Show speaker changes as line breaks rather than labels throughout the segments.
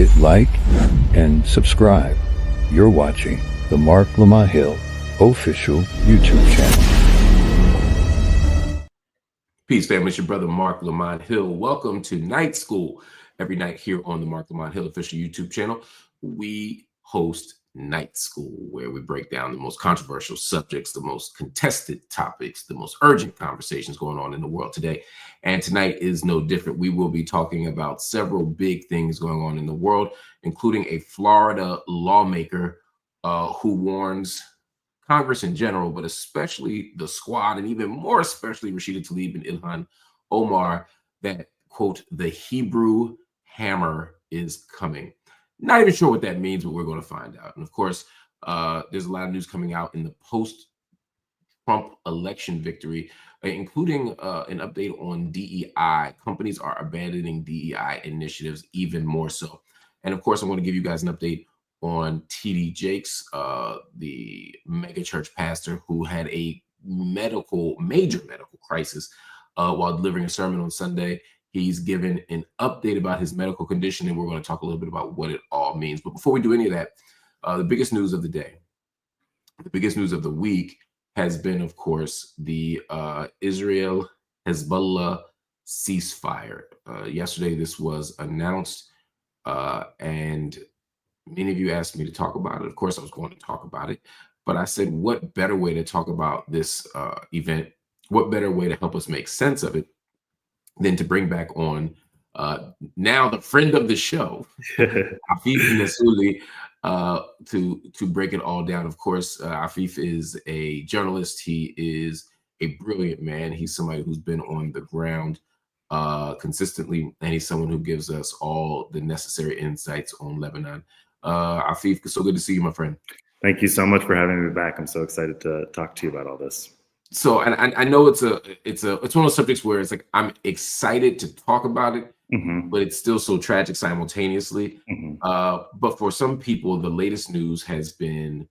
hit like and subscribe. You're watching the Marc Lamont Hill official YouTube channel.
Peace, family. It's your brother, Marc Lamont Hill. Welcome to Night School. Every night here on the Marc Lamont Hill official YouTube channel, we host Night School, where we break down the most controversial subjects, the most contested topics, the most urgent conversations going on in the world today. And tonight is no different. We will be talking about several big things going on in the world, including a Florida lawmaker who warns Congress in general, but especially the squad, and even more especially Rashida Tlaib and Ilhan Omar, that, quote, the Hebrew hammer is coming. Not even sure what that means, but we're going to find out. And of course, there's a lot of news coming out in the post-Trump election victory, including an update on DEI. Companies are abandoning DEI initiatives even more so. And of course, I want to give you guys an update on T.D. Jakes, the mega church pastor who had a major medical crisis while delivering a sermon on Sunday. He's given an update about his medical condition, and we're going to talk a little bit about what it all means. But before we do any of that, the biggest news of the day, the biggest news of the week has been, of course, the Israel-Hezbollah ceasefire. Yesterday, this was announced, and many of you asked me to talk about it. Of course, I was going to talk about it, but I said, what better way to talk about this event? What better way to help us make sense of it than to bring back on now the friend of the show, Afif Nasuli, to break it all down. Of course, Afif is a journalist. He is a brilliant man. He's somebody who's been on the ground consistently, and he's someone who gives us all the necessary insights on Lebanon. Afif, so good to see you, my friend.
Thank you so much for having me back. I'm so excited to talk to you about all this.
So, and I know it's one of those subjects where it's like I'm excited to talk about it, but it's still so tragic simultaneously. But for some people, the latest news has been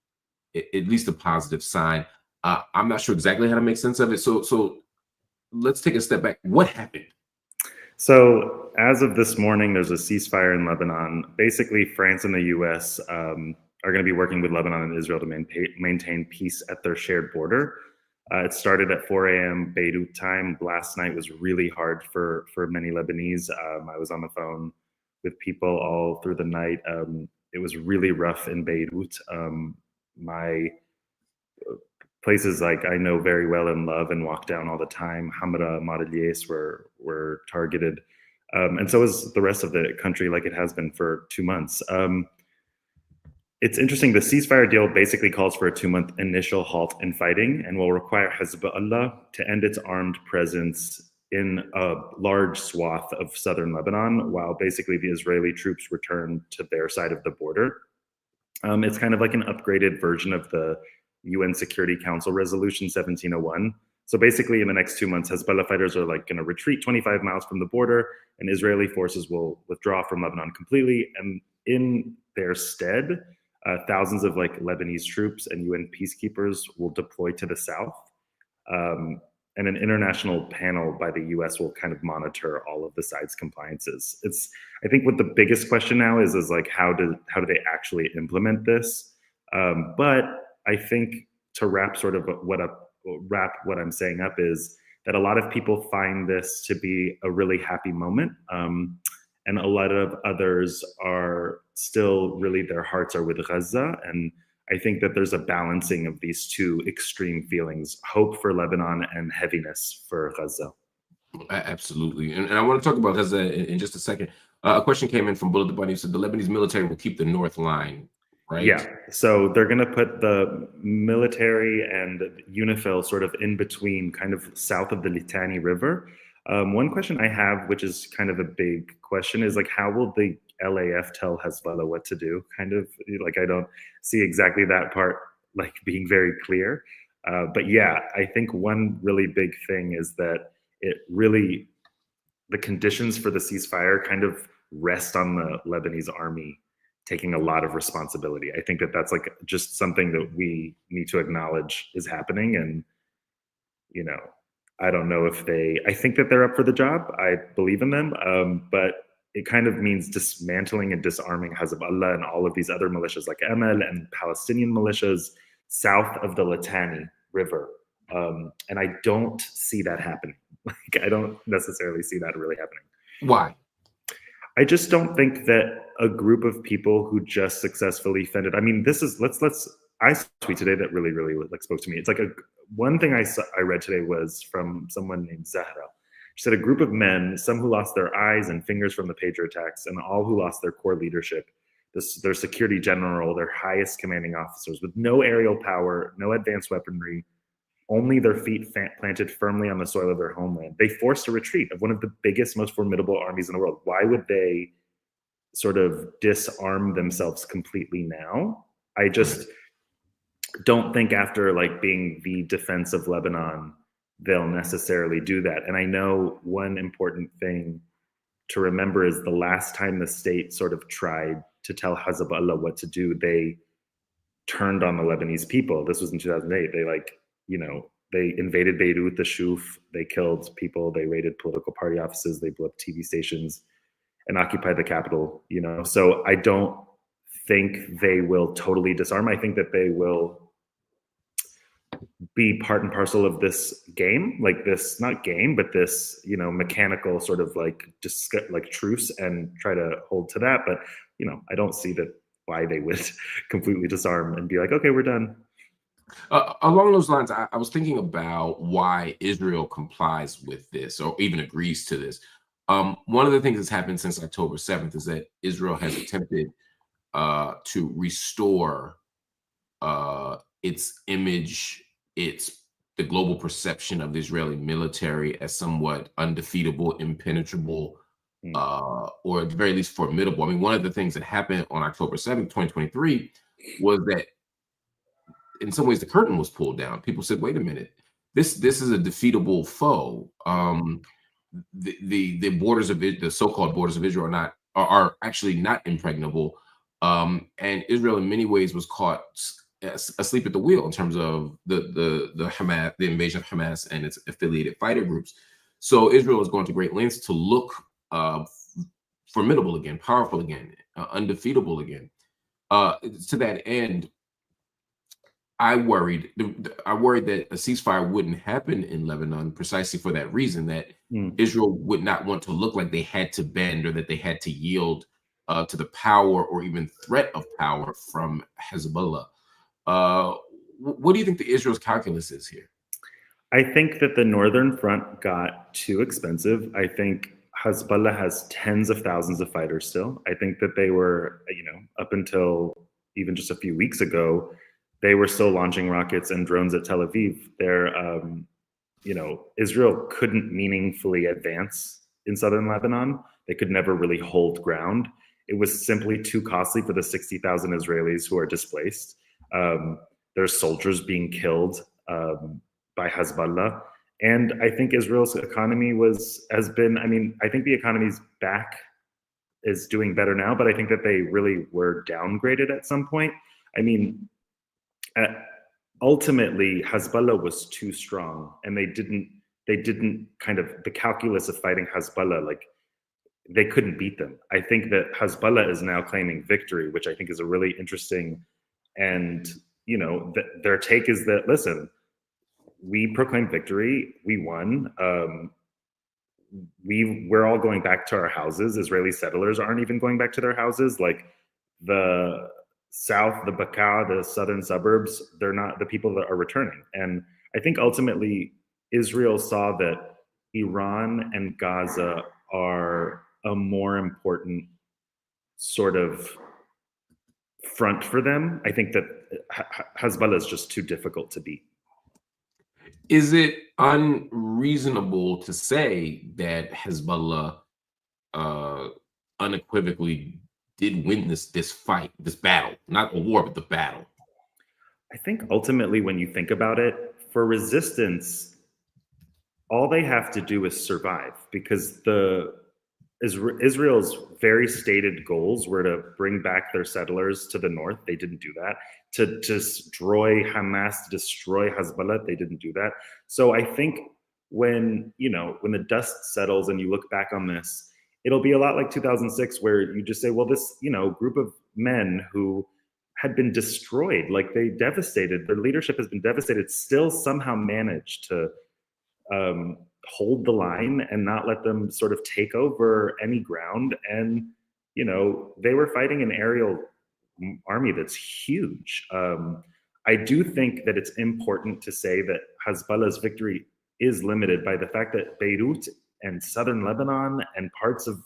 at least a positive sign. I'm not sure exactly how to make sense of it. So let's take a step back. What happened?
So as of this morning, there's a ceasefire in Lebanon. Basically, France and the U.S. Are going to be working with Lebanon and Israel to maintain peace at their shared border. It started at 4 a.m. Beirut time. Last night was really hard for many Lebanese. I was on the phone with people all through the night. It was really rough in Beirut. My places like I know very well and love and walk down all the time, Hamra, Marilies were targeted. And so is the rest of the country, like it has been for 2 months. It's interesting, the ceasefire deal basically calls for a 2-month initial halt in fighting and will require Hezbollah to end its armed presence in a large swath of southern Lebanon, while basically the Israeli troops return to their side of the border. It's kind of like an upgraded version of the UN Security Council Resolution 1701. So basically in the next 2 months, Hezbollah fighters are like going to retreat 25 miles from the border, and Israeli forces will withdraw from Lebanon completely. And in their stead, thousands of like Lebanese troops and UN peacekeepers will deploy to the south. And an international panel by the US will kind of monitor all of the sides' compliances. I think what the biggest question now is like, how do they actually implement this? But I think to wrap what I'm saying up is that a lot of people find this to be a really happy moment. And a lot of others are still really, their hearts are with Gaza. And I think that there's a balancing of these two extreme feelings, hope for Lebanon and heaviness for Gaza.
Absolutely. And I want to talk about Gaza in just a second. A question came in from Bullet the Bunny who said the Lebanese military will keep the north line, right?
Yeah. So they're going to put the military and UNIFIL sort of in between, kind of south of the Litani River. One question I have, which is kind of a big question, is like, how will the LAF tell Hezbollah what to do? Kind of like, I don't see exactly that part like being very clear. But yeah, I think one really big thing is that the conditions for the ceasefire kind of rest on the Lebanese army taking a lot of responsibility. I think that that's like just something that we need to acknowledge is happening. And, you know, I don't know if I think that they're up for the job. I believe in them. But it kind of means dismantling and disarming Hezbollah and all of these other militias like Amal and Palestinian militias south of the Litani River. And I don't see that happening. Like, I don't necessarily see that really happening.
Why?
I just don't think that a group of people who just successfully fended. I mean, this is I saw a tweet today that really, really like spoke to me. It's like one thing I read today was from someone named Zahra. She said a group of men, some who lost their eyes and fingers from the pager attacks, and all who lost their core leadership, their security general, their highest commanding officers, with no aerial power, no advanced weaponry, only their feet planted firmly on the soil of their homeland. They forced a retreat of one of the biggest, most formidable armies in the world. Why would they sort of disarm themselves completely now? I just don't think after like being the defense of Lebanon, they'll necessarily do that. And I know one important thing to remember is the last time the state sort of tried to tell Hezbollah what to do, they turned on the Lebanese people. This was in 2008. They invaded Beirut, the Shuf, they killed people, they raided political party offices, they blew up TV stations and occupied the capital, So I don't think they will totally disarm. I think that they will be part and parcel of this game, like this, not game, but this, mechanical sort of like truce and try to hold to that. But, I don't see that why they would completely disarm and be like, okay, we're done.
Along those lines, I was thinking about why Israel complies with this or even agrees to this. One of the things that's happened since October 7th is that Israel has attempted to restore its image, the global perception of the Israeli military as somewhat undefeatable, impenetrable, or at the very least formidable. I mean, one of the things that happened on October 7th, 2023 was that in some ways the curtain was pulled down. People said, wait a minute, this is a defeatable foe. The borders of the so-called borders of Israel are actually not impregnable. And Israel in many ways was caught asleep at the wheel in terms of the Hamas, the invasion of Hamas and its affiliated fighter groups. So Israel is going to great lengths to look formidable again, powerful again, undefeatable again. To that end, I worried that a ceasefire wouldn't happen in Lebanon precisely for that reason, that Israel would not want to look like they had to bend or that they had to yield to the power or even threat of power from Hezbollah. What do you think the Israel's calculus is here?
I think that the Northern Front got too expensive. I think Hezbollah has tens of thousands of fighters still. I think that they were, up until even just a few weeks ago, they were still launching rockets and drones at Tel Aviv. Israel couldn't meaningfully advance in southern Lebanon. They could never really hold ground. It was simply too costly for the 60,000 Israelis who are displaced. There's soldiers being killed by Hezbollah. And I think Israel's economy I think the economy's back, is doing better now, but I think that they really were downgraded at some point. I mean, ultimately Hezbollah was too strong, and they didn't kind of, the calculus of fighting Hezbollah, like they couldn't beat them. I think that Hezbollah is now claiming victory, which I think is a really interesting, and their take is that, listen, we proclaimed victory, we won, we're all going back to our houses. Israeli settlers aren't even going back to their houses. Like the south, the Bekaa, the southern suburbs, they're not the people that are returning. And I think ultimately Israel saw that Iran and Gaza are a more important sort of front for them. I think that Hezbollah is just too difficult to beat.
Is it unreasonable to say that Hezbollah unequivocally did win this fight, this battle, not a war, but the battle?
I think ultimately, when you think about it, for resistance, all they have to do is survive, because Israel's very stated goals were to bring back their settlers to the north. They didn't do that. To destroy Hamas, to destroy Hezbollah, they didn't do that. So I think when the dust settles and you look back on this, it'll be a lot like 2006, where you just say, well, this, group of men who had been destroyed, like they devastated, their leadership has been devastated, still somehow managed to hold the line and not let them sort of take over any ground. And, they were fighting an aerial army that's huge. I do think that it's important to say that Hezbollah's victory is limited by the fact that Beirut and southern Lebanon and parts of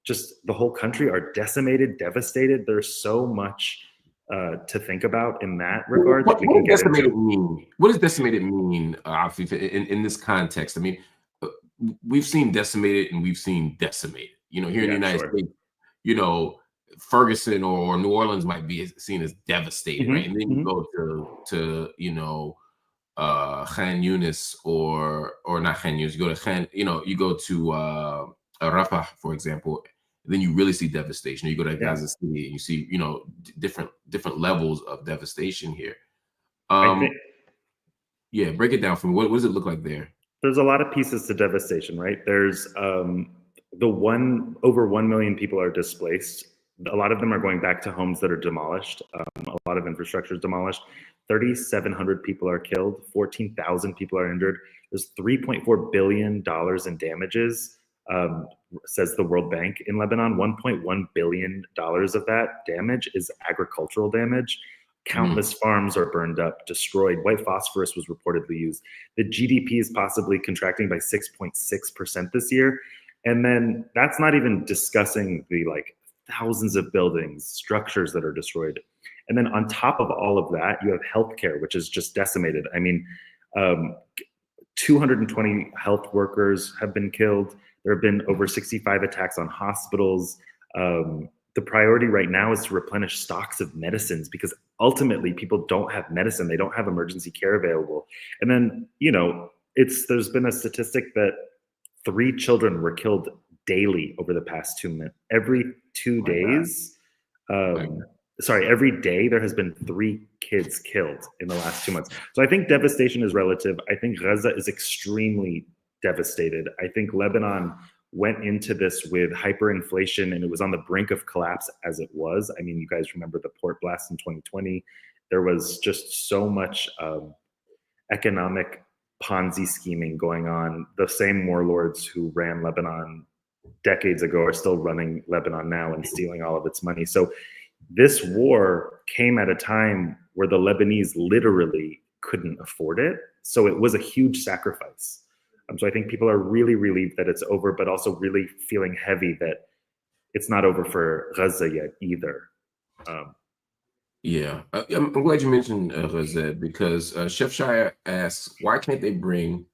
just the whole country are decimated, devastated. There's so much to think about in that regard.
What does decimated mean? What does decimated mean, in this context? I mean, we've seen decimated and we've seen decimated. Here in the United States, Ferguson or New Orleans might be seen as devastated, right? And then you go to Khan Yunis or not Khan Yunis. You go to Khan, you go to Rafah, for example. Then you really see devastation. You go to Gaza City and you see, different levels of devastation here. Break it down for me. What does it look like there?
There's a lot of pieces to devastation, right? There's over 1 million people are displaced. A lot of them are going back to homes that are demolished. A lot of infrastructure is demolished. 3,700 people are killed. 14,000 people are injured. There's $3.4 billion in damages. Says the World Bank in Lebanon. $1.1 billion of that damage is agricultural damage. Countless farms are burned up, destroyed. White phosphorus was reportedly used. The GDP is possibly contracting by 6.6% this year. And then that's not even discussing the thousands of buildings, structures that are destroyed. And then on top of all of that, you have healthcare, which is just decimated. I mean, 220 health workers have been killed. There have been over 65 attacks on hospitals. The priority right now is to replenish stocks of medicines, because ultimately people don't have medicine. They don't have emergency care available. And then, there's been a statistic that 3 children were killed daily over the past 2 minutes. Every 2 days, every day there has been 3 kids killed in the last 2 months. So I think devastation is relative. I think Gaza is extremely devastated. I think Lebanon went into this with hyperinflation and it was on the brink of collapse as it was. I mean, you guys remember the port blast in 2020. There was just so much economic Ponzi scheming going on. The same warlords who ran Lebanon decades ago are still running Lebanon now and stealing all of its money. So this war came at a time where the Lebanese literally couldn't afford it. So it was a huge sacrifice. So I think people are really relieved that it's over, but also really feeling heavy that it's not over for Gaza yet either.
I'm glad you mentioned Gaza, because Chef Shire asks, why can't they bring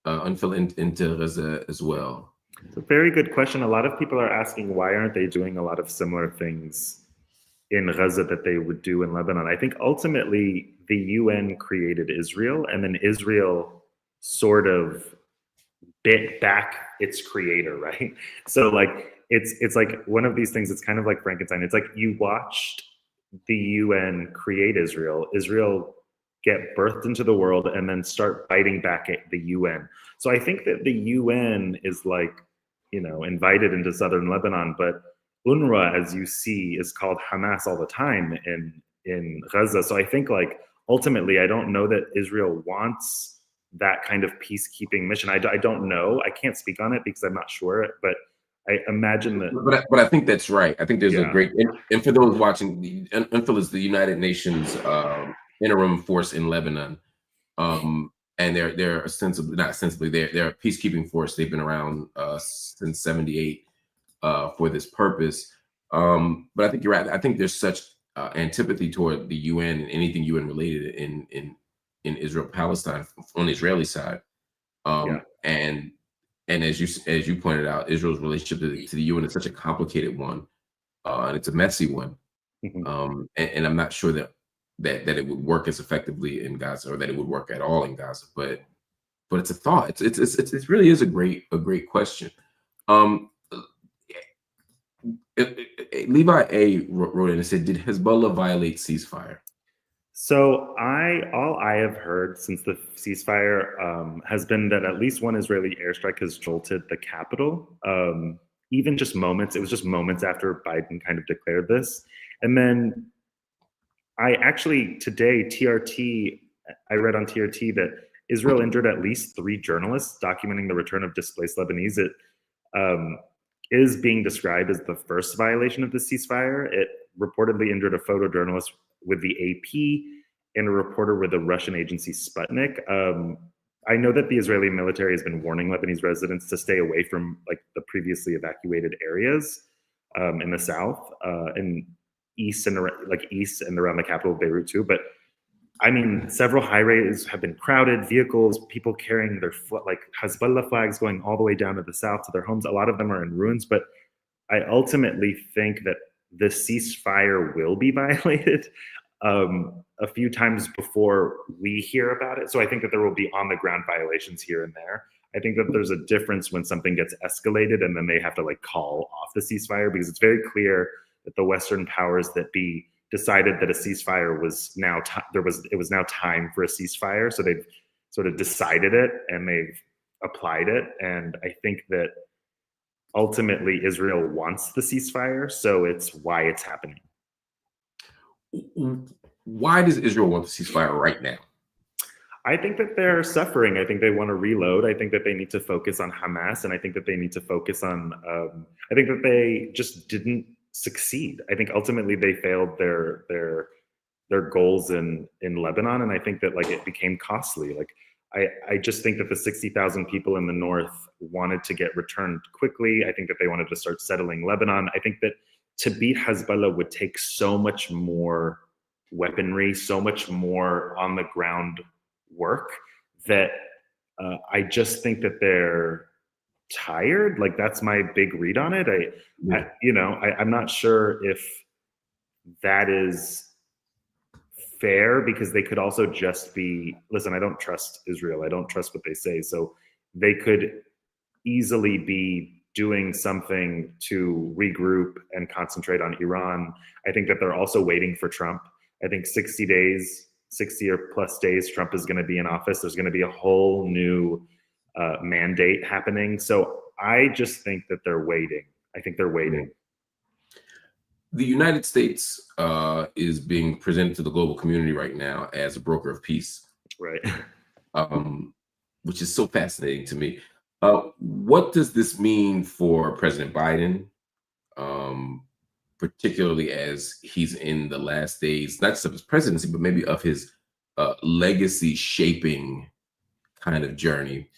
unflinching into Gaza as well?
It's a very good question. A lot of people are asking, why aren't they doing a lot of similar things in Gaza that they would do in Lebanon? I think ultimately the UN created Israel, and then Israel sort of bit back its creator, right? So it's like one of these things. It's kind of like Frankenstein. It's like you watched the UN create Israel get birthed into the world and then start fighting back at the UN. So I think that the UN is invited into southern Lebanon, but UNRWA, as you see, is called Hamas all the time in Gaza. So I think ultimately, I don't know that Israel wants that kind of peacekeeping mission. I don't know. I can't speak on it because I'm not sure, but I imagine that.
But I think that's right. I think there's a great, and for those watching, UNFIL is the United Nations interim force in Lebanon, and they're ostensibly, not ostensibly, they're a peacekeeping force. They've been around since '78 for this purpose. But I think you're right. I think there's such antipathy toward the UN and anything UN related in Israel Palestine on the Israeli side, and as you pointed out, Israel's relationship to the UN is such a complicated one, and it's a messy one, and I'm not sure that it would work as effectively in Gaza, or that it would work at all in Gaza. But it's a thought. It really is a great question. Levi A wrote in and said, "Did Hezbollah violate ceasefire?"
So all I have heard since the ceasefire has been that at least one Israeli airstrike has jolted the capital. even just moments, it was just moments after Biden kind of declared this. And then I actually, today, I read on TRT that Israel injured at least 3 journalists documenting the return of displaced Lebanese. It is being described as the first violation of the ceasefire. It reportedly injured a photojournalist with the AP and a reporter with the Russian agency Sputnik. I know that the Israeli military has been warning Lebanese residents to stay away from like the previously evacuated areas in the south and east and around the capital of Beirut too. But I mean, several highways have been crowded, vehicles, people carrying their like Hezbollah flags going all the way down to the south to their homes. A lot of them are in ruins, but I ultimately think that the ceasefire will be violated a few times before we hear about it. So I think that there will be on the ground violations here and there. I think that there's a difference when something gets escalated and then they have to like call off the ceasefire, because it's very clear that the Western powers that be decided that a ceasefire was now it was now time for a ceasefire. So they've sort of decided it and they've applied it. And I think that ultimately Israel wants the ceasefire, so it's why it's happening.
Why does Israel want the ceasefire right now?
I think that they're suffering. I think they want to reload. I think that they need to focus on Hamas, and I think that they need to focus on. I think that they just didn't succeed. I think ultimately they failed their goals in Lebanon, and I think that like it became costly. Like I just think that the 60,000 people in the north wanted to get returned quickly. I think that they wanted to start settling Lebanon. I think that to beat Hezbollah would take so much more weaponry, so much more on the ground work that I just think that they're tired. Like that's my big read on it. I'm not sure if that is fair, because they could also just be, listen, I don't trust Israel. I don't trust what they say. So they could easily be doing something to regroup and concentrate on Iran. I think that they're also waiting for Trump. I think 60 or plus days, Trump is going to be in office. There's going to be a whole new mandate happening. So I just think that they're waiting. I think they're waiting.
The United States is being presented to the global community right now as a broker of peace.
Right.
Which is so fascinating to me. What does this mean for President Biden, particularly as he's in the last days, not just of his presidency, but maybe of his legacy shaping kind of journey?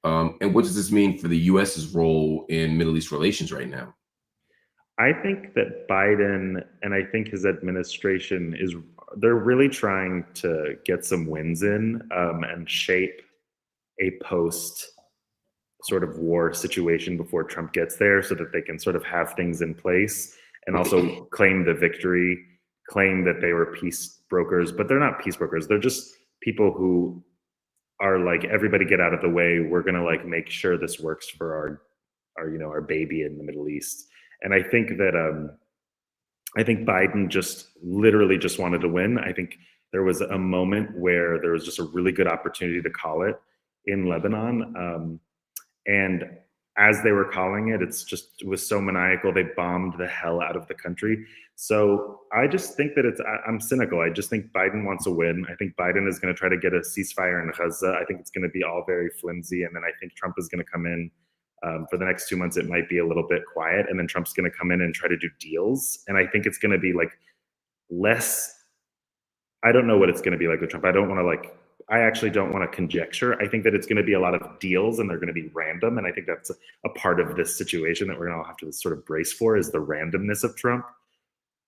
And what does this mean for the U.S.'s role in Middle East relations right now?
I think that Biden and I think his administration they're really trying to get some wins in and shape a post sort of war situation before Trump gets there, so that they can sort of have things in place and also claim the victory, claim that they were peace brokers, but they're not peace brokers. They're just people who are like, everybody get out of the way. We're going to like make sure this works for our baby in the Middle East. And I think that I think Biden just literally just wanted to win. I think there was a moment where there was just a really good opportunity to call it in Lebanon. And as they were calling it, it was so maniacal. They bombed the hell out of the country. So I just think that I'm cynical. I just think Biden wants a win. I think Biden is going to try to get a ceasefire in Gaza. I think it's going to be all very flimsy. And then I think Trump is going to come in. For the next 2 months, it might be a little bit quiet, and then Trump's going to come in and try to do deals. And I think it's going to be like less. I don't know what it's going to be like with Trump. I actually don't want to conjecture. I think that it's going to be a lot of deals, and they're going to be random. And I think that's a part of this situation that we're going to have to sort of brace for, is the randomness of Trump.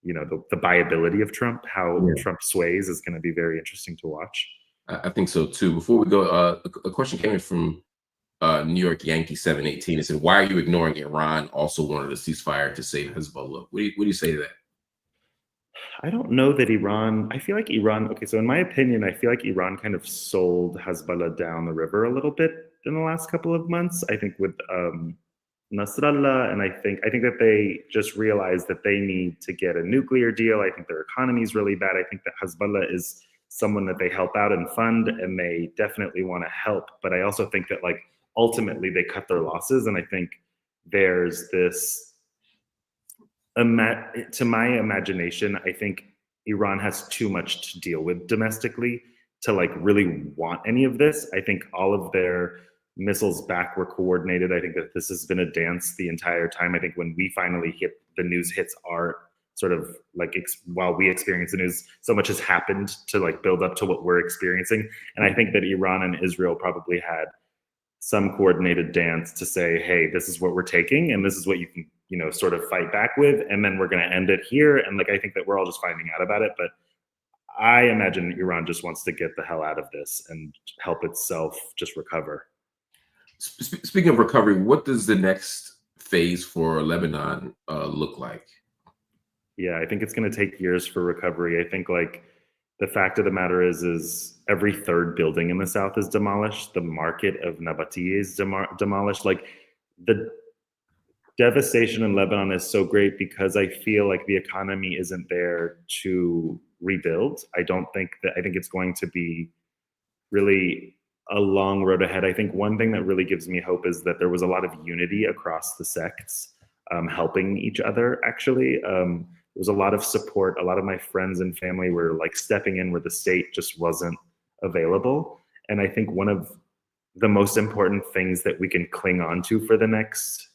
You know, the viability of Trump, how Trump sways is going to be very interesting to watch.
I think so too. Before we go, a question came in from New York Yankee 718. It said, "Why are you ignoring Iran? Also wanted a ceasefire to save Hezbollah." What do you say to that?
I don't know that Iran. I feel like Iran. Okay, so in my opinion, I feel like Iran kind of sold Hezbollah down the river a little bit in the last couple of months. I think with Nasrallah, and I think that they just realized that they need to get a nuclear deal. I think their economy is really bad. I think that Hezbollah is someone that they help out and fund, and they definitely want to help. But I also think that like ultimately they cut their losses, and I think there's this, to my imagination, I think Iran has too much to deal with domestically to like really want any of this. I think all of their missiles back were coordinated. I think that this has been a dance the entire time. I think when we finally hit, the news hits our sort of like, while we experience the news, so much has happened to like build up to what we're experiencing. And I think that Iran and Israel probably had some coordinated dance to say, hey, this is what we're taking, and this is what you can, you know, sort of fight back with, and then we're going to end it here. And like, I think that we're all just finding out about it, but I imagine Iran just wants to get the hell out of this and help itself just recover.
Speaking of recovery, what does the next phase for Lebanon look like?
Yeah, I think it's going to take years for recovery. I think like the fact of the matter is every third building in the south is demolished. The market of Nabati is demolished. Like the devastation in Lebanon is so great because I feel like the economy isn't there to rebuild. I think it's going to be really a long road ahead. I think one thing that really gives me hope is that there was a lot of unity across the sects, helping each other, actually. There was a lot of support. A lot of my friends and family were like stepping in where the state just wasn't available. And I think one of the most important things that we can cling on to for the next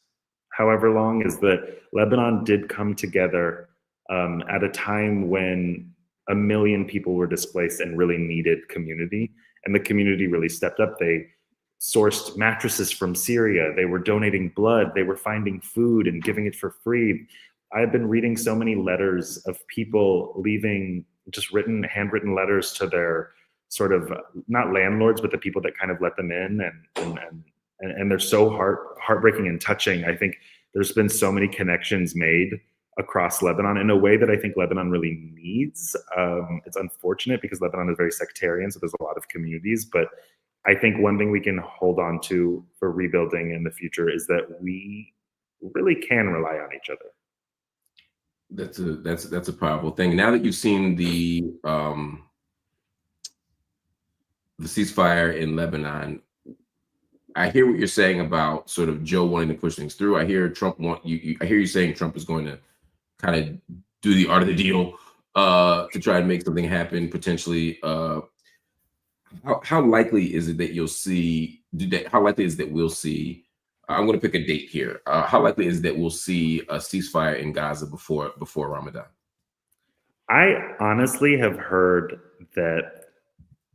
however long is that Lebanon did come together at a time when 1 million people were displaced and really needed community. And the community really stepped up. They sourced mattresses from Syria. They were donating blood. They were finding food and giving it for free. I've been reading so many letters of people leaving just handwritten letters to their sort of, not landlords, but the people that kind of let them in. And they're so heartbreaking and touching. I think there's been so many connections made across Lebanon in a way that I think Lebanon really needs. It's unfortunate because Lebanon is very sectarian, so there's a lot of communities, but I think one thing we can hold on to for rebuilding in the future is that we really can rely on each other.
That's a powerful thing. Now that you've seen the ceasefire in Lebanon, I hear what you're saying about sort of Joe wanting to push things through. I hear Trump I hear you saying Trump is going to kind of do the art of the deal to try and make something happen potentially. How likely is it that you'll see? How likely is it that we'll see? I'm going to pick a date here. How likely is it that we'll see a ceasefire in Gaza before Ramadan?
I honestly have heard that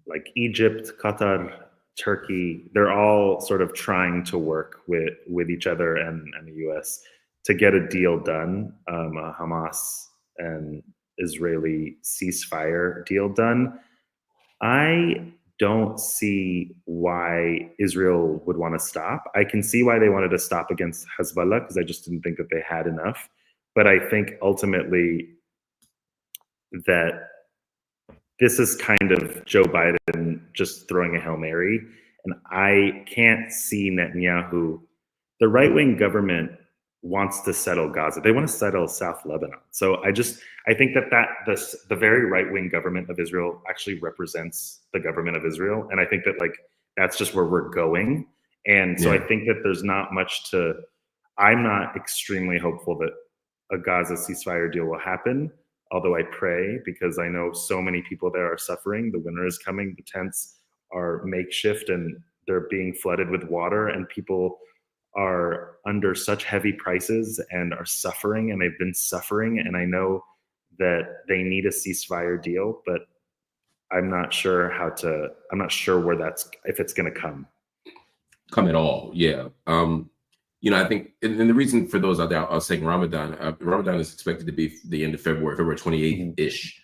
like Egypt, Qatar, Turkey, they're all sort of trying to work with each other and the US to get a deal done, a Hamas and Israeli ceasefire deal done. I don't see why Israel would want to stop. I can see why they wanted to stop against Hezbollah because I just didn't think that they had enough. But I think ultimately that this is kind of Joe Biden just throwing a Hail Mary. And I can't see Netanyahu. The right-wing government wants to settle Gaza. They want to settle South Lebanon. So I think that the very right-wing government of Israel actually represents the government of Israel. And I think that like, that's just where we're going. And so I think that there's not much I'm not extremely hopeful that a Gaza ceasefire deal will happen. Although I pray, because I know so many people there are suffering. The winter is coming. The tents are makeshift and they're being flooded with water, and people are under such heavy prices and are suffering, and they've been suffering. And I know that they need a ceasefire deal, but I'm not sure where if it's going to come
at all. Yeah. I think, and the reason for those out there, I was saying Ramadan is expected to be the end of February 28th ish.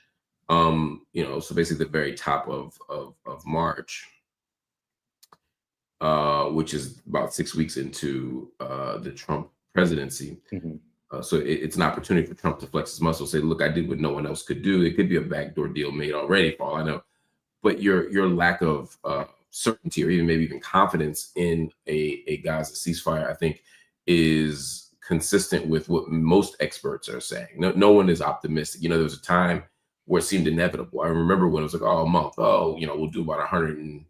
So basically the very top of March, which is about 6 weeks into the Trump presidency. So it's an opportunity for Trump to flex his muscle, say, look, I did what no one else could do. It could be a backdoor deal made already, for all I know. But your lack of certainty or even confidence in a Gaza ceasefire, I think, is consistent with what most experts are saying. No one is optimistic. There was a time where it seemed inevitable. I remember when it was like, a month. We'll do about 100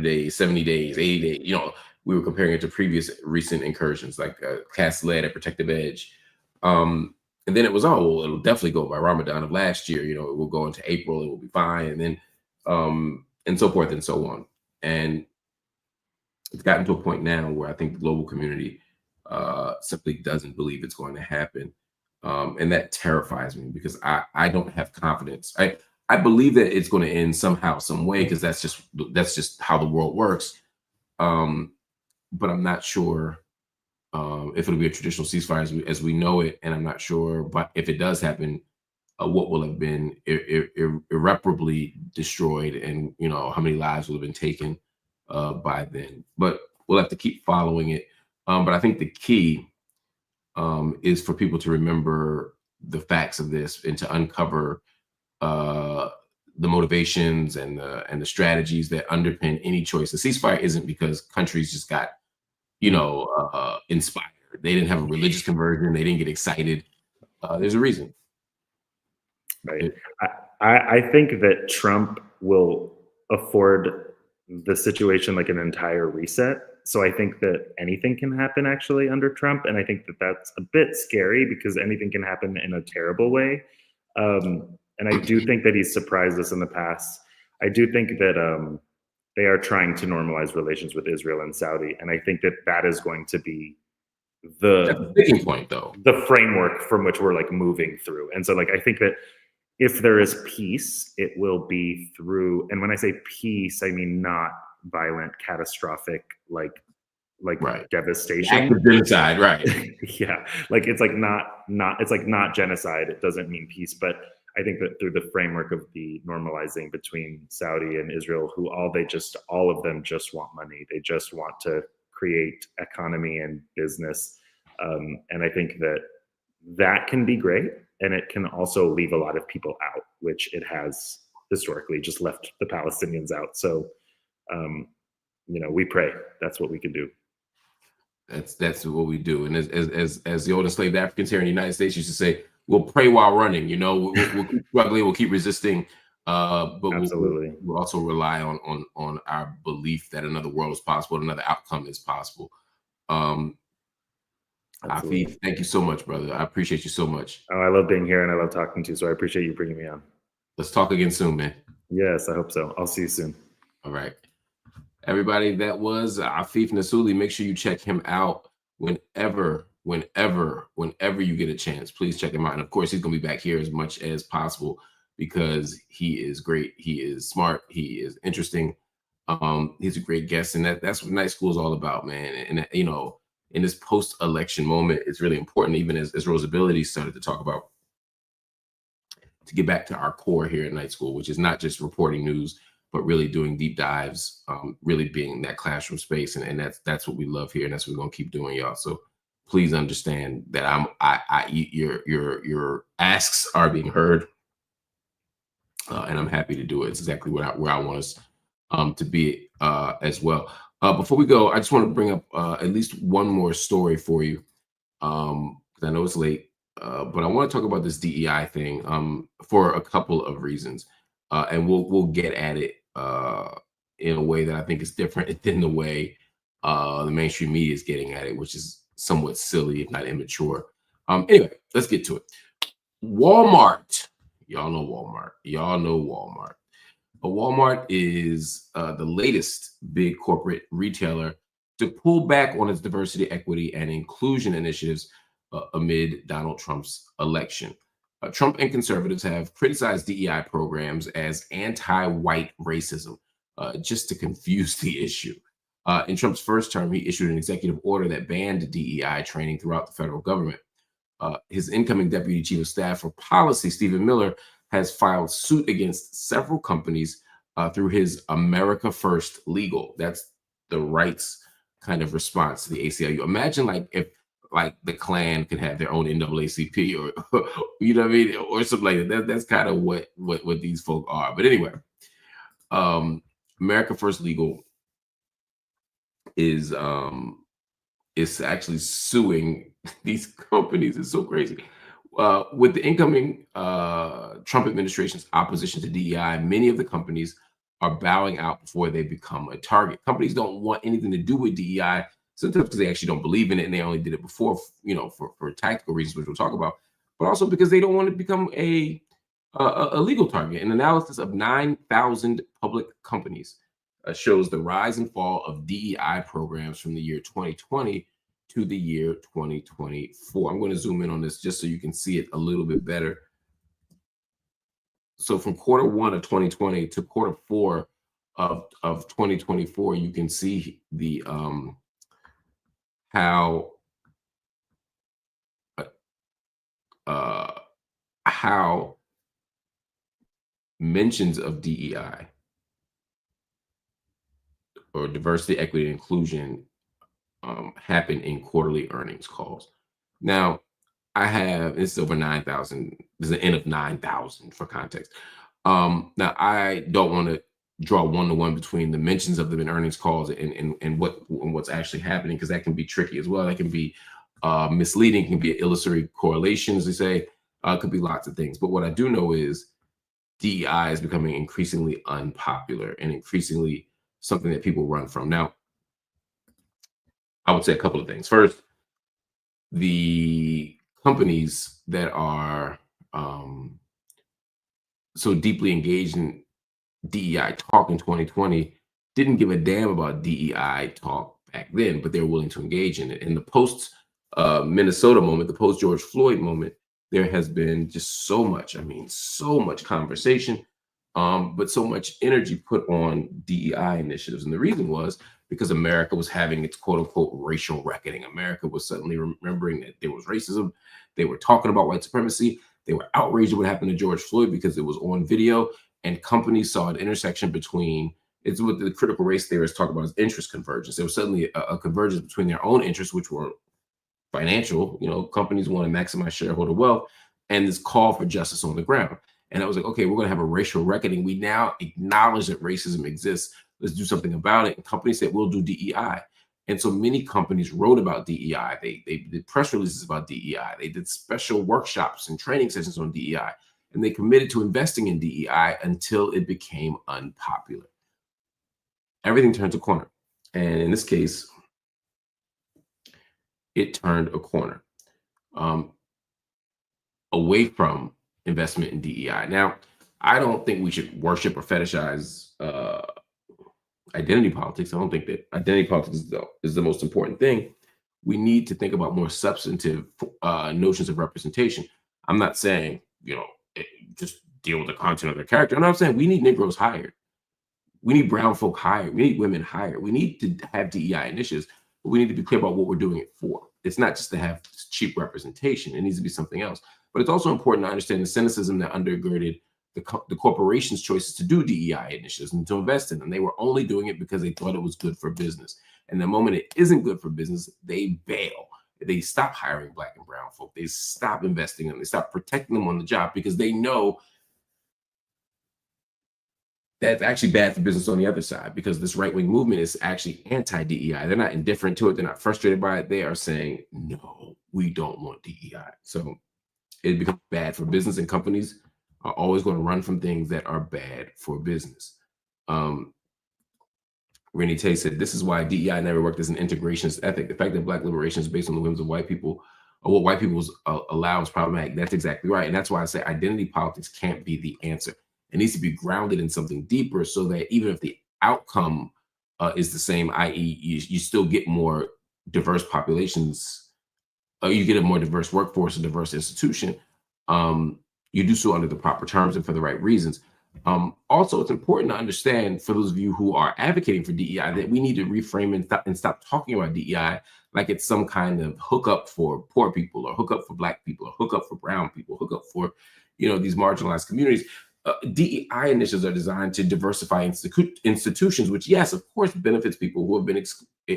days, 70 days, 80 days. we were comparing it to previous recent incursions, like Cast Lead at Protective Edge. And then it was, oh, well, it'll definitely go by Ramadan of last year. You know, it will go into April, it will be fine. And then, and so forth and so on. And it's gotten to a point now where I think the global community simply doesn't believe it's going to happen. And that terrifies me because I don't have confidence. I believe that it's going to end somehow, some way, because that's just how the world works. But I'm not sure if it'll be a traditional ceasefire as we know it, and I'm not sure, but if it does happen, what will have been irreparably destroyed, and you know how many lives will have been taken by then. But we'll have to keep following it. But I think the key is for people to remember the facts of this and to uncover the motivations and the strategies that underpin any choice. The ceasefire isn't because countries just got, you know, inspired. They didn't have a religious conversion. They didn't get excited. There's a reason.
Right. I think that Trump will afford the situation like an entire reset. So I think that anything can happen actually under Trump. And I think that that's a bit scary because anything can happen in a terrible way. And I do think that he's surprised us in the past. I do think that they are trying to normalize relations with Israel and Saudi. And I think that that is going to be the
sticking point, though,
the framework from which we're like moving through. And so like, I think that if there is peace, it will be through, and when I say peace, I mean not violent, catastrophic, like
right.
devastation.
Active genocide, right.
Yeah. Like it's like not genocide. It doesn't mean peace. But I think that through the framework of the normalizing between Saudi and Israel, who all of them just want money. They just want to create economy and business. And I think that can be great. And it can also leave a lot of people out, which it has historically just left the Palestinians out. So, you know, we pray. That's what we can do.
That's what we do. And as the old enslaved Africans here in the United States used to say, we'll pray while running. You know, we'll keep struggling, we'll keep resisting, but we'll also rely on our belief that another world is possible, another outcome is possible. Afif, thank you so much, brother. I appreciate you so much.
Oh, I love being here and I love talking to you. So I appreciate you bringing me on.
Let's talk again soon, man.
Yes, I hope so. I'll see you soon.
All right. Everybody, that was Afif Nasuli. Make sure you check him out whenever you get a chance. Please check him out. And of course, he's going to be back here as much as possible because he is great. He is smart. He is interesting. He's a great guest. And that's what night school is all about, man. And, you know, in this post-election moment, it's really important, even as Rosability started to talk about, to get back to our core here at Night School, which is not just reporting news, but really doing deep dives, really being that classroom space. And that's what we love here. And that's what we're going to keep doing, y'all. So please understand that your asks are being heard. And I'm happy to do it. It's exactly where I want us to be as well. Before we go, I just want to bring up at least one more story for you, because I know it's late, but I want to talk about this DEI thing for a couple of reasons, and we'll get at it in a way that I think is different than the way the mainstream media is getting at it, which is somewhat silly, if not immature. Anyway, let's get to it. Walmart, y'all know Walmart. Walmart is the latest big corporate retailer to pull back on its diversity, equity, and inclusion initiatives amid Donald Trump's election. Trump and conservatives have criticized DEI programs as anti-white racism, just to confuse the issue. In Trump's first term, he issued an executive order that banned DEI training throughout the federal government. His incoming deputy chief of staff for policy, Stephen Miller, has filed suit against several companies through his America First Legal. That's the rights kind of response to the ACLU. Imagine like if like the Klan could have their own NAACP or you know what I mean, or something like that. That's kind of what these folk are. But anyway, America First Legal is actually suing these companies. It's so crazy. With the incoming Trump administration's opposition to DEI, many of the companies are bowing out before they become a target. Companies don't want anything to do with DEI, sometimes because they actually don't believe in it and they only did it before, for tactical reasons, which we'll talk about, but also because they don't want to become a legal target. An analysis of 9,000 public companies shows the rise and fall of DEI programs from the year 2020 to the year 2024. I'm going to zoom in on this just so you can see it a little bit better. So from quarter 1 of 2020 to quarter 4 of 2024, you can see the how mentions of DEI or diversity, equity, and inclusion happen in quarterly earnings calls. Now, it's over 9,000. There's an N of 9,000 for context. Now, I don't want to draw one-to-one between the mentions of them in earnings calls and what's actually happening, because that can be tricky as well. That can be misleading, can be an illusory correlation, as they say. Could be lots of things. But what I do know is DEI is becoming increasingly unpopular and increasingly something that people run from. Now, I would say a couple of things. First, the companies that are so deeply engaged in DEI talk in 2020 didn't give a damn about DEI talk back then, but they were willing to engage in it. In the post Minnesota moment, the post George Floyd moment, there has been just so much conversation, but so much energy put on DEI initiatives. And the reason was because America was having its quote unquote racial reckoning. America was suddenly remembering that there was racism. They were talking about white supremacy. They were outraged at what happened to George Floyd because it was on video, and companies saw an intersection between, it's what the critical race theorists talk about as interest convergence. There was suddenly a convergence between their own interests, which were financial, companies want to maximize shareholder wealth, and this call for justice on the ground. And I was like, okay, we're going to have a racial reckoning. We now acknowledge that racism exists. Let's do something about it. And companies said, we'll do DEI. And so many companies wrote about DEI. They did press releases about DEI. They did special workshops and training sessions on DEI. And they committed to investing in DEI until it became unpopular. Everything turns a corner. And in this case, it turned a corner away from investment in DEI. Now, I don't think we should worship or fetishize identity politics. I don't think that identity politics is the most important thing. We need to think about more substantive notions of representation. I'm not saying, just deal with the content of their character. I'm not saying we need Negroes hired. We need brown folk hired. We need women hired. We need to have DEI initiatives, but we need to be clear about what we're doing it for. It's not just to have cheap representation. It needs to be something else. But it's also important to understand the cynicism that undergirded the corporation's choices to do DEI initiatives and to invest in them. They were only doing it because they thought it was good for business. And the moment it isn't good for business, they bail. They stop hiring Black and brown folk. They stop investing in them. They stop protecting them on the job because they know that's actually bad for business on the other side, because this right-wing movement is actually anti-DEI. They're not indifferent to it. They're not frustrated by it. They are saying, no, we don't want DEI. So it becomes bad for business, and companies are always going to run from things that are bad for business. Rennie Tay said, this is why DEI never worked as an integrationist ethic. The fact that Black liberation is based on the whims of white people, or what white people allow, is problematic. That's exactly right. And that's why I say identity politics can't be the answer. It needs to be grounded in something deeper, so that even if the outcome is the same, i.e. you still get more diverse populations, you get a more diverse workforce, a diverse institution, you do so under the proper terms and for the right reasons. Also, it's important to understand, for those of you who are advocating for DEI, that we need to reframe and stop talking about DEI like it's some kind of hookup for poor people, or hookup for Black people, or hookup for brown people, hookup for these marginalized communities. DEI initiatives are designed to diversify institutions, which, yes, of course, benefits people who have been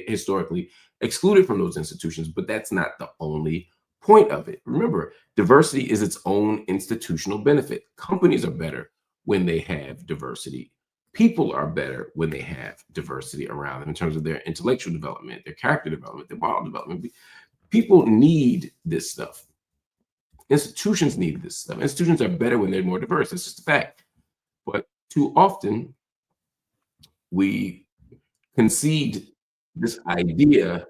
historically excluded from those institutions, but that's not the only point of it. Remember, diversity is its own institutional benefit. Companies are better when they have diversity. People are better when they have diversity around them in terms of their intellectual development, their character development, their moral development. People need this stuff. Institutions need this stuff. Institutions are better when they're more diverse. It's just a fact. But too often, we concede this idea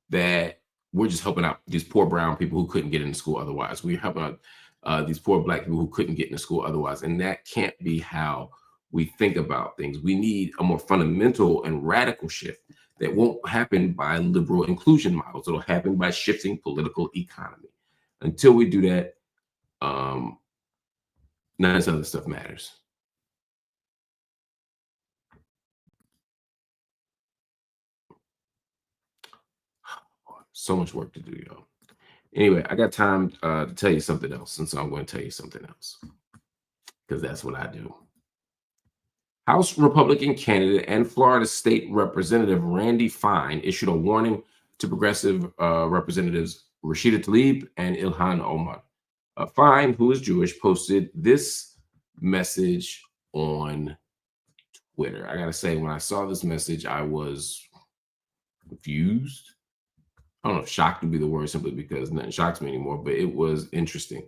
that we're just helping out these poor brown people who couldn't get into school otherwise. We're helping out these poor black people who couldn't get into school otherwise. And that can't be how we think about things. We need a more fundamental and radical shift that won't happen by liberal inclusion models. It'll happen by shifting political economy. Until we do that, none of this other stuff matters. So much work to do, y'all. Anyway, I got time to tell you something else, and so I'm going to tell you something else, because that's what I do. House Republican candidate and Florida State Representative Randy Fine issued a warning to progressive representatives Rashida Tlaib and Ilhan Omar. Fine, who is Jewish, posted this message on Twitter. I gotta say, when I saw this message, I was confused. I don't know if shocked would be the word, simply because nothing shocks me anymore, but it was interesting.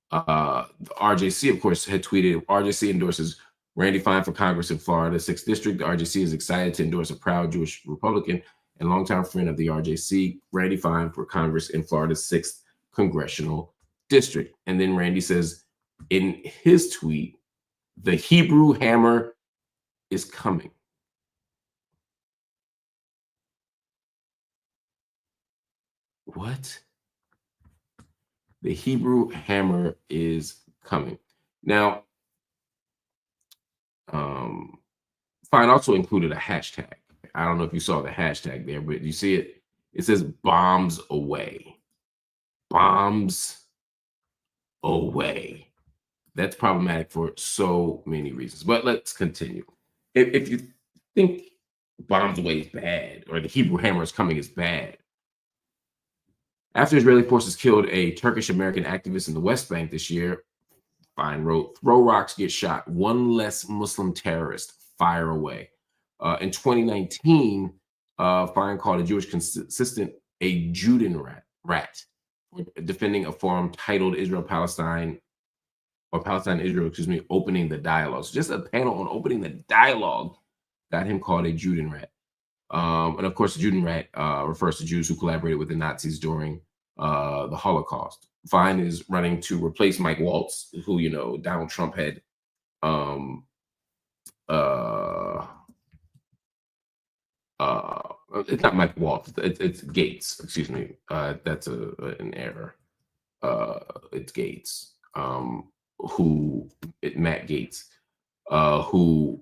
The RJC, of course, had tweeted, RJC endorses Randy Fine for Congress in Florida, 6th District. The RJC is excited to endorse a proud Jewish Republican and longtime friend of the RJC, Randy Fine, for Congress in Florida's 6th Congressional District. And then Randy says in his tweet, the Hebrew hammer is coming. What? The Hebrew hammer is coming. Now, Fine also included a hashtag. I don't know if you saw the hashtag there, but you see it? It says bombs away. Bombs away. That's problematic for so many reasons. But let's continue. If you think bombs away is bad, or the Hebrew hammer is coming is bad, after Israeli forces killed a Turkish-American activist in the West Bank this year, Fine wrote, throw rocks, get shot. One less Muslim terrorist, fire away. In 2019, Fine called a Jewish consistent a Juden rat for defending a forum titled Palestine, Israel, opening the dialogue. So just a panel on opening the dialogue got him called a Juden rat. And of course, the Juden rat refers to Jews who collaborated with the Nazis during the Holocaust. Fine is running to replace Mike Waltz, who, you know, Donald Trump had it's not Mike Waltz, it's Gates, excuse me. That's an error. It's Gates, Matt Gates, who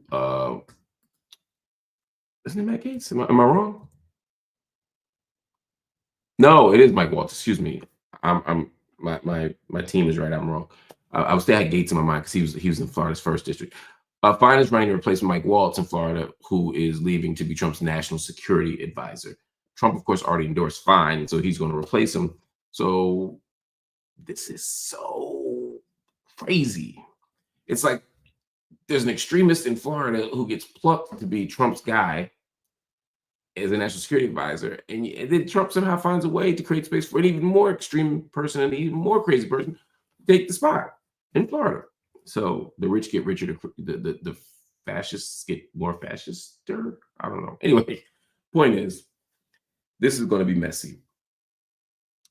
isn't it Matt Gates? Am I wrong? No, it is Mike Waltz. Excuse me. My team is right. I'm wrong. I would say I had Gates in my mind because he was in Florida's 1st district. Fine is running to replace Mike Waltz in Florida, who is leaving to be Trump's national security advisor. Trump, of course, already endorsed Fine, so he's going to replace him. So this is so crazy. It's like there's an extremist in Florida who gets plucked to be Trump's guy as a national security advisor, and then Trump somehow finds a way to create space for an even more extreme person and an even more crazy person to take the spot in Florida. So the rich get richer, the fascists get more fascist. I don't know. Anyway, point is, this is going to be messy.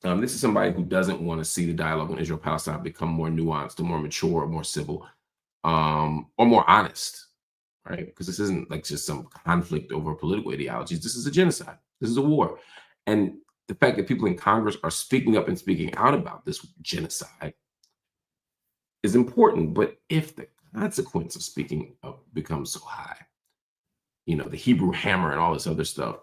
This is somebody who doesn't want to see the dialogue on Israel-Palestine become more nuanced, or more mature, or more civil, or more honest. Right? Because this isn't like just some conflict over political ideologies. This is a genocide. This is a war. And the fact that people in Congress are speaking up and speaking out about this genocide is important. But if the consequence of speaking up becomes so high, you know, the Hebrew hammer and all this other stuff,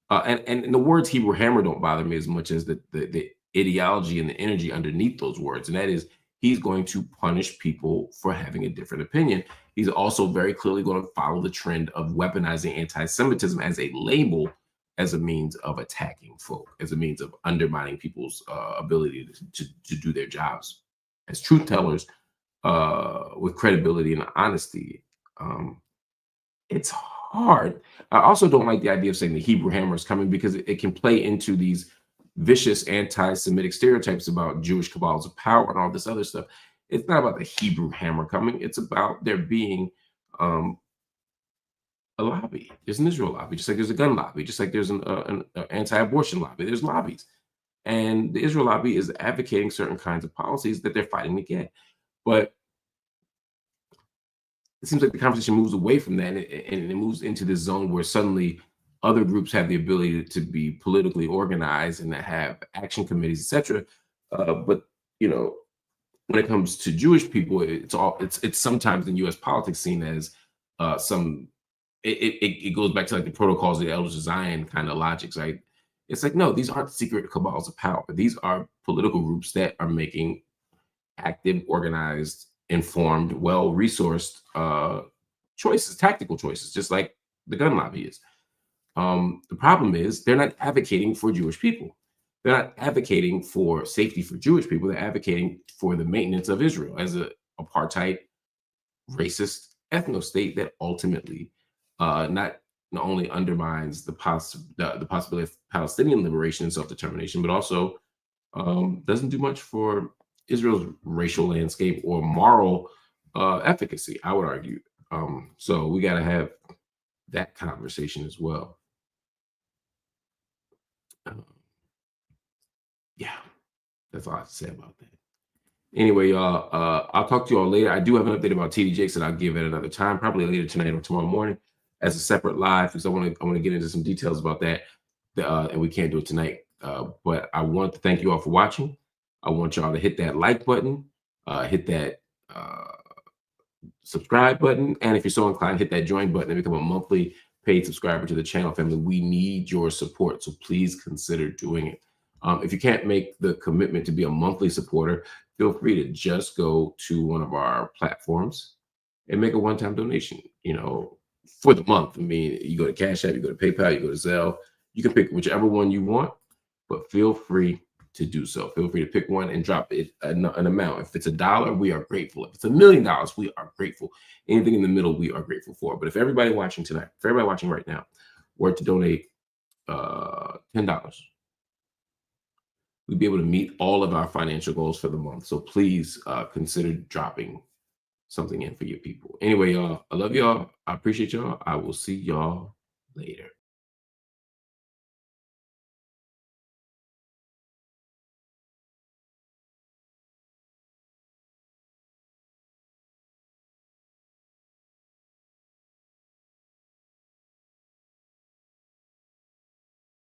and the words Hebrew hammer don't bother me as much as the ideology and the energy underneath those words. And that is, he's going to punish people for having a different opinion. He's also very clearly going to follow the trend of weaponizing anti-Semitism as a label, as a means of attacking folk, as a means of undermining people's ability to do their jobs as truth tellers with credibility and honesty. It's hard. I also don't like the idea of saying the Hebrew hammer is coming, because it can play into these vicious anti-Semitic stereotypes about Jewish cabals of power and all this other stuff. It's not about the Hebrew hammer coming. It's about there being a lobby. There's an Israel lobby, just like there's a gun lobby, just like there's an anti-abortion lobby. There's lobbies. And the Israel lobby is advocating certain kinds of policies that they're fighting to get. But it seems like the conversation moves away from that, and it moves into this zone where suddenly other groups have the ability to be politically organized and to have action committees, etc. But you know, when it comes to Jewish people, it's sometimes in U.S. politics seen as some. It goes back to like the protocols of the elders of Zion kind of logics, right? It's like, no, these aren't secret cabals of power. These are political groups that are making active, organized, informed, well-resourced choices, tactical choices, just like the gun lobby is. The problem is they're not advocating for Jewish people. They're not advocating for safety for Jewish people. They're advocating for the maintenance of Israel as an apartheid, racist ethno-state that ultimately not only undermines the possibility of Palestinian liberation and self-determination, but also doesn't do much for Israel's racial landscape or moral efficacy, I would argue. So we got to have that conversation as well. Yeah, that's all I have to say about that. Anyway, y'all, I'll talk to you all later. I do have an update about TD Jakes that I'll give at another time, probably later tonight or tomorrow morning as a separate live, because I want to get into some details about that, and we can't do it tonight. But I want to thank you all for watching. I want y'all to hit that like button, hit that subscribe button, and if you're so inclined, hit that join button and become a monthly paid subscriber to the channel, family. We need your support, so please consider doing it. If you can't make the commitment to be a monthly supporter, feel free to just go to one of our platforms and make a one-time donation, you know, for the month. I mean, you go to Cash App, you go to PayPal, you go to Zelle. You can pick whichever one you want, but feel free to do so. Feel free to pick one and drop it an amount. If it's $1, we are grateful. If it's $1 million, we are grateful. Anything in the middle, we are grateful for. But if everybody watching tonight, if everybody watching right now were to donate $10, we'd be able to meet all of our financial goals for the month. So please consider dropping something in for your people. Anyway, y'all, I love y'all. I appreciate y'all. I will see y'all later.